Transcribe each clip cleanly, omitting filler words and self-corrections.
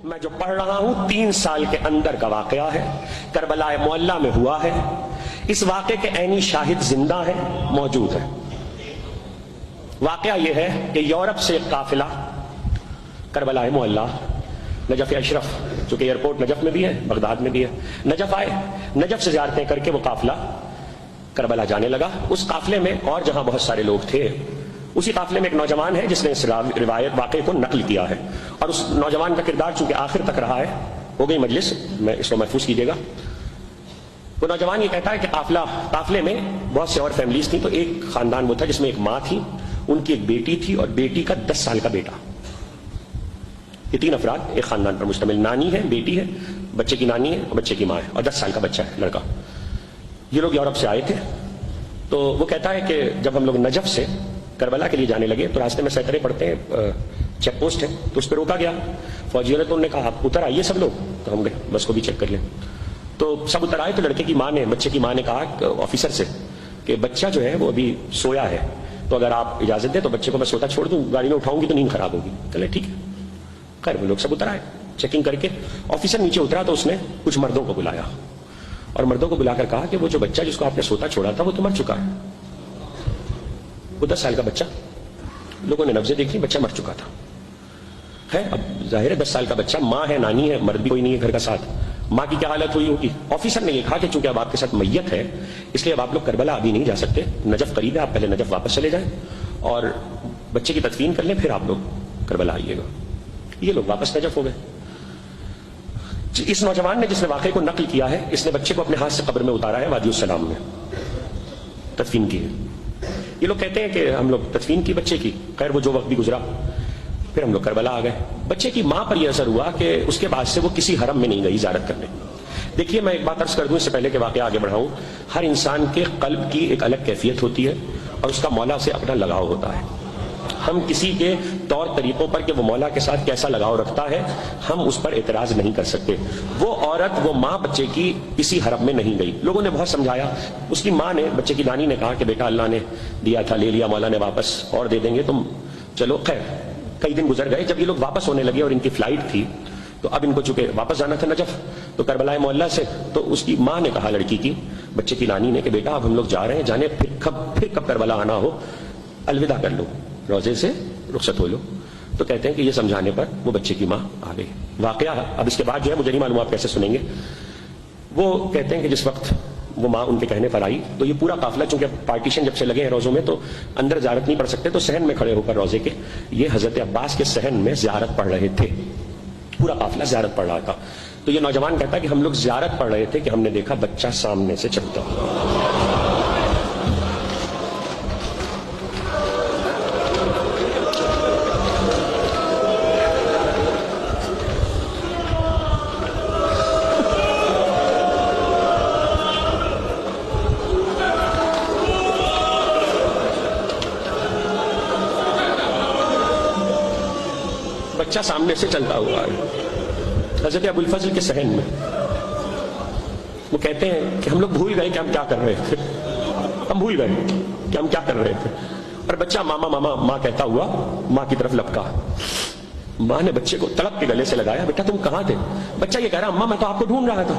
میں جو پڑھ رہا ہوں 3 سال کے اندر کا واقعہ ہے، کربلا معلیٰ میں ہوا ہے۔ اس واقعے کے عینی شاہد زندہ ہیں، موجود ہیں۔ واقعہ یہ ہے کہ یورپ سے ایک قافلہ کربلا معلیٰ، نجف اشرف جو کہ ایئرپورٹ نجف میں بھی ہے، بغداد میں بھی ہے، نجف آئے، نجف سے زیارتیں کر کے وہ قافلہ کربلا جانے لگا۔ اس قافلے میں اور جہاں بہت سارے لوگ تھے، اسی قافلے میں ایک نوجوان ہے جس نے اس روایت واقعے کو نقل کیا ہے، اور اس نوجوان کا کردار چونکہ آخر تک رہا ہے۔ ہو گئی مجلس، میں اس کو محفوظ کیجیے گا۔ وہ نوجوان یہ کہتا ہے کہ قافلے میں بہت سے اور فیملیز تھیں، تو ایک خاندان وہ تھا جس میں ایک ماں تھی، ان کی ایک بیٹی تھی اور بیٹی کا 10 سال کا بیٹا۔ یہ 3 افراد ایک خاندان پر مشتمل، نانی ہے، بیٹی ہے، بچے کی نانی ہے اور بچے کی ماں ہے، اور 10 سال کا بچہ ہے، لڑکا۔ یہ لوگ یورپ سے آئے تھے۔ تو وہ کہتا ہے کہ جب ہم لوگ نجف سے کربلا کے لیے جانے لگے تو راستے میں سیطرے پڑتے ہیں، چیک پوسٹ ہے، تو اس پہ روکا گیا فوجیوں نے۔ تو انہوں نے کہا آپ اتر آئیے سب لوگ، تو ہم گئے بس کو بھی چیک کر لیں۔ تو سب اتر آئے تو لڑکے کی ماں نے، بچے کی ماں نے کہا آفیسر سے کہ بچہ جو ہے وہ ابھی سویا ہے، تو اگر آپ اجازت دیں تو بچے کو میں سوتا چھوڑ دوں، گاڑی میں اٹھاؤں گی تو نیند خراب ہوگی۔ چلے ٹھیک ہے۔ خیر وہ لوگ سب اتر آئے، چیکنگ کر کے آفیسر نیچے اترا تو اس نے کچھ مردوں کو بلایا اور مردوں کو بلا کر کہا کہ وہ جو بچہ جس کو آپ نے سوتا چھوڑا تھا وہ تو مر چکا ہے۔ وہ 10 سال کا بچہ، لوگوں نے نبضیں دیکھی، بچہ مر چکا تھا۔ خیر اب ظاہر ہے 10 سال کا بچہ، ماں ہے، نانی ہے، مرد بھی کوئی نہیں ہے گھر کا ساتھ، ماں کی کیا حالت ہوئی ہوگی۔ آفیسر نے یہ کہا کہ چونکہ اب آپ کے ساتھ میت ہے اس لیے اب آپ لوگ کربلا ابھی نہیں جا سکتے، نجف قریب ہے، آپ پہلے نجف واپس چلے جائیں اور بچے کی تدفین کر لیں، پھر آپ لوگ کربلا آئیے گا۔ یہ لوگ واپس نجف ہو گئے۔ اس نوجوان نے جس نے واقعے کو نقل کیا ہے، اس نے بچے کو اپنے ہاتھ سے قبر میں اتارا ہے، وادی السلام میں تدفین کی ہے۔ یہ لوگ کہتے ہیں کہ ہم لوگ تدفین کی بچے کی، خیر وہ جو وقت بھی گزرا، پھر ہم لوگ کربلا آ گئے۔ بچے کی ماں پر یہ اثر ہوا کہ اس کے بعد سے وہ کسی حرم میں نہیں گئی زیارت کرنے۔ دیکھیے میں ایک بات عرض کر دوں اس سے پہلے کہ واقعہ آگے بڑھاؤں، ہر انسان کے قلب کی ایک الگ کیفیت ہوتی ہے اور اس کا مولا سے اپنا لگاؤ ہوتا ہے۔ ہم کسی کے طور طریقوں پر کہ وہ مولا کے ساتھ کیسا لگاؤ رکھتا ہے ہم اس پر اعتراض نہیں کر سکتے۔ وہ عورت، وہ ماں بچے کی کسی حرم میں نہیں گئی، لوگوں نے بہت سمجھایا، اس کی ماں نے، بچے کی نانی نے کہا کہ بیٹا اللہ نے دیا تھا، لے لیا، مولا نے واپس اور دے دیں گے، تم چلو۔ خیر کئی دن گزر گئے، جب یہ لوگ واپس ہونے لگے اور ان کی فلائٹ تھی تو اب ان کو چونکہ واپس جانا تھا نجف، تو کربلا معلیٰ سے، تو اس کی ماں نے کہا لڑکی کی، بچے کی نانی نے، کہ بیٹا اب ہم لوگ جا رہے ہیں، جانے پھر کب کربلا آنا ہو الوداع کر لو، روزے سے رخصت ہو لو۔ تو کہتے ہیں کہ یہ سمجھانے پر وہ بچے کی ماں آ گئی۔ واقعہ اب اس کے بعد جو ہے مجھے نہیں معلوم آپ کیسے سنیں گے۔ وہ کہتے ہیں کہ جس وقت وہ ماں ان کے کہنے پر آئی تو یہ پورا قافلہ، چونکہ پارٹیشن جب سے لگے ہیں روزوں میں تو اندر زیارت نہیں پڑھ سکتے، تو صحن میں کھڑے ہو کر روزے کے یہ حضرت عباس کے صحن میں زیارت پڑھ رہے تھے، پورا قافلہ زیارت پڑھ رہا تھا۔ تو یہ نوجوان کہتا ہے کہ ہم لوگ زیارت پڑھ رہے تھے کہ ہم نے دیکھا بچہ سامنے سے چلتا ہوا۔ بچہ سامنے سے چلتا ہوا ہے حضرت ابو الفضل کے صحن میں۔ وہ کہتے ہیں کہ ہم لوگ بھول گئے کہ ہم کیا کر رہے تھے، ہم بھول گئے کہ ہم کیا کر رہے تھے، اور بچہ ماما ماما ماں کہتا ہوا ماں کی طرف لپکا۔ ماں نے بچے کو تڑپ کے گلے سے لگایا، بیٹا تم کہاں تھے؟ بچہ یہ کہہ رہا اماں میں تو آپ کو ڈھونڈ رہا تھا۔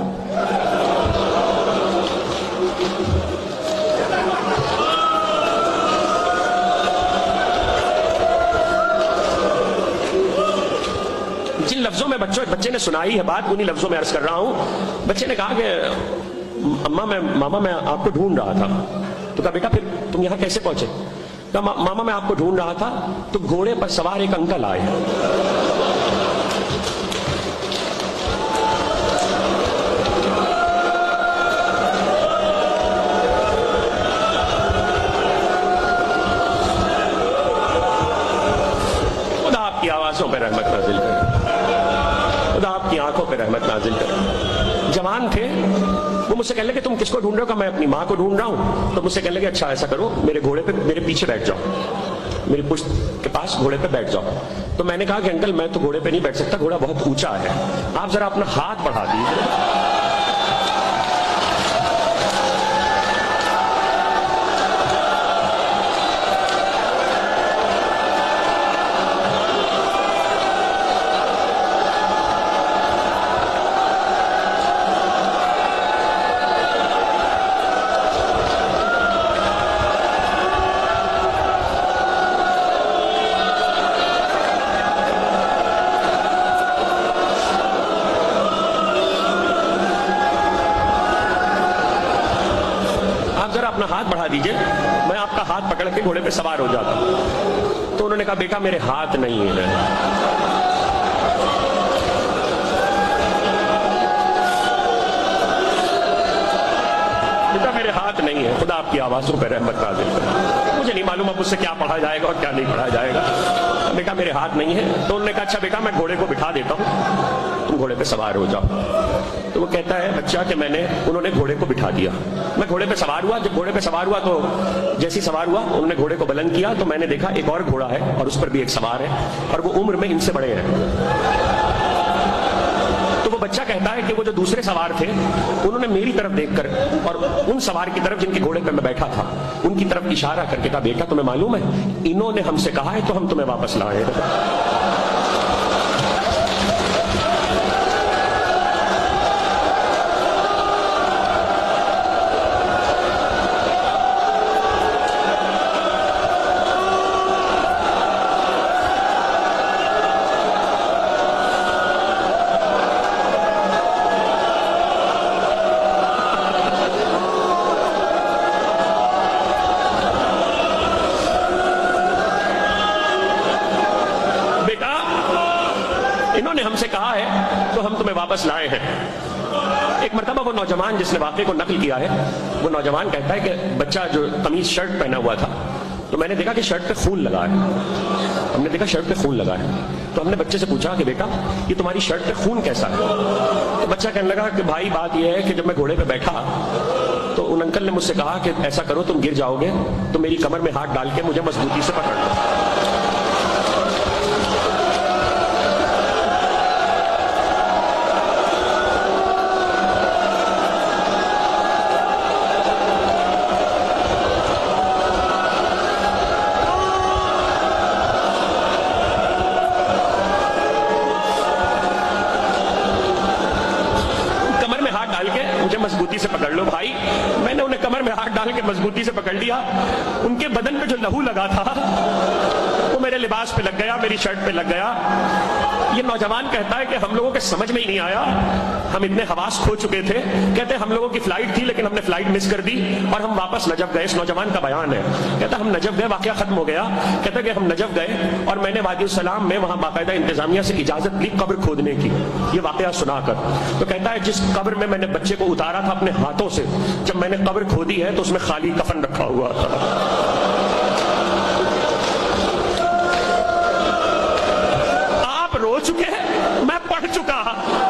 جن لفظوں میں بچے نے سنائی ہے بات، انہی لفظوں میں عرض کر رہا ہوں۔ بچے نے کہا کہ ماما میں آپ کو ڈھونڈ رہا تھا۔ تو کہا بیٹا پھر تم یہاں کیسے پہنچے؟ کہا ماما میں آپ کو ڈھونڈ رہا تھا تو گھوڑے پر سوار ایک انکل آئے۔ خدا آپ کی آوازوں پہ رحمت نازل کرے، خدا آپ کی آنکھوں پہ رحمت نازل کرے۔ جوان تھے، وہ مجھ سے کہنے لگے کہ تم کس کو ڈھونڈ رہے ہو؟ کہ میں اپنی ماں کو ڈھونڈ رہا ہوں۔ تو مجھ سے کہنے لگے اچھا ایسا کرو، میرے گھوڑے پہ میرے پیچھے بیٹھ جاؤ، میری پشت کے پاس گھوڑے پہ بیٹھ جاؤ۔ تو میں نے کہا کہ انکل میں تو گھوڑے پہ نہیں بیٹھ سکتا، گھوڑا بہت اونچا ہے، آپ ذرا اپنا ہاتھ بڑھا دیجیے۔ ذرا اپنا ہاتھ بڑھا دیجئے، میں آپ کا ہاتھ پکڑ کے گھوڑے پہ سوار ہو جاتا ہوں۔ تو انہوں نے کہا بیٹا میرے ہاتھ نہیں ہے، بیٹا میرے ہاتھ نہیں ہے، خدا آپ کی آوازوں پہ رحمت نازل کرے۔ مجھے نہیں معلوم اب اس سے کیا پڑھا جائے گا اور کیا نہیں پڑھا جائے گا۔ بیٹا میرے ہاتھ نہیں ہے۔ تو انہوں نے کہا اچھا بیٹا میں گھوڑے کو بٹھا دیتا ہوں، تم گھوڑے پہ سوار ہو جاؤ۔ تو وہ کہتا ہے بچہ کہ انہوں نے گھوڑے کو بٹھا دیا، میں گھوڑے پہ سوار ہوا۔ جب گھوڑے پہ سوار ہوا تو جیسی سوار ہوا انہوں نے گھوڑے کو بلند کیا تو میں نے دیکھا ایک اور گھوڑا ہے اور اس پر بھی ایک سوار ہے اور وہ عمر میں ان سے بڑے ہیں۔ تو وہ بچہ کہتا ہے کہ وہ جو دوسرے سوار تھے انہوں نے میری طرف دیکھ کر اور ان سوار کی طرف جن کے گھوڑے پہ میں بیٹھا تھا ان کی طرف اشارہ کر کے کہا بیٹا تمہیں معلوم ہے انہوں نے ہم سے کہا ہے تو ہم تمہیں واپس لائے۔ انہوں نے ہم سے کہا ہے تو ہم تمہیں واپس لائے ہیں۔ ایک مرتبہ وہ نوجوان جس نے واقعے کو نقل کیا ہے وہ نوجوان کہتا ہے کہ بچہ جو قمیض شرٹ پہنا ہوا تھا تو میں نے دیکھا کہ شرٹ پہ خون لگا ہے، ہم نے دیکھا شرٹ پہ خون لگا ہے تو ہم نے بچے سے پوچھا کہ بیٹا یہ تمہاری شرٹ پہ خون کیسا ہے؟ تو بچہ کہنے لگا کہ بھائی بات یہ ہے کہ جب میں گھوڑے پہ بیٹھا تو ان انکل نے مجھ سے کہا کہ ایسا کرو تم گر جاؤ گے تو میری کمر میں ہاتھ ڈال کے مجھے مضبوطی سے پکڑ لو۔ مجھے مضبوطی سے پکڑ لو بھائی۔ میں نے انہیں کمر میں ہاتھ ڈال کے مضبوطی سے پکڑ لیا، ان کے بدن پہ جو لہو لگا تھا وہ میرے لباس پہ لگ گیا، میری شرٹ پہ لگ گیا۔ یہ نوجوان کہتا ہے کہ ہم لوگوں کے سمجھ میں ہی نہیں آیا، ہم اتنے حواس کھو چکے تھے، کہتے ہم لوگوں کی فلائٹ تھی لیکن ہم نے فلائٹ مس کر دی اور ہم واپس نجف گئے۔ اس نوجوان کا بیان ہے، کہتا ہم نجف گئے، واقعہ ختم ہو گیا، کہتا کہ ہم نجف گئے اور میں نے وادی السلام میں وہاں باقاعدہ انتظامیہ سے اجازت لی قبر کھودنے کی، یہ واقعہ سنا کر۔ تو کہتا ہے جس قبر میں میں نے بچے کو اتارا تھا اپنے ہاتھوں سے، جب میں نے قبر کھودی ہے تو اس میں خالی کفن رکھا ہوا تھا۔ آپ رو چکے ہیں، میں پڑھ چکا،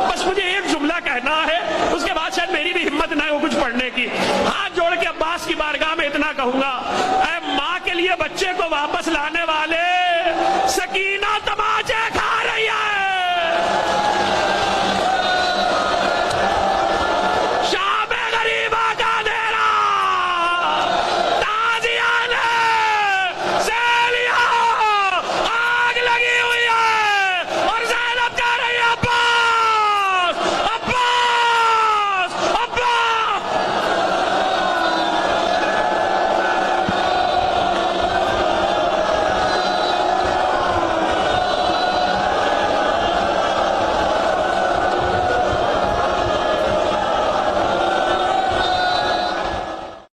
بس مجھے ایک جملہ کہنا ہے، اس کے بعد شاید میری بھی ہمت نہ ہو کچھ پڑھنے کی۔ ہاتھ جوڑ کے عباس کی بارگاہ میں اتنا کہوں گا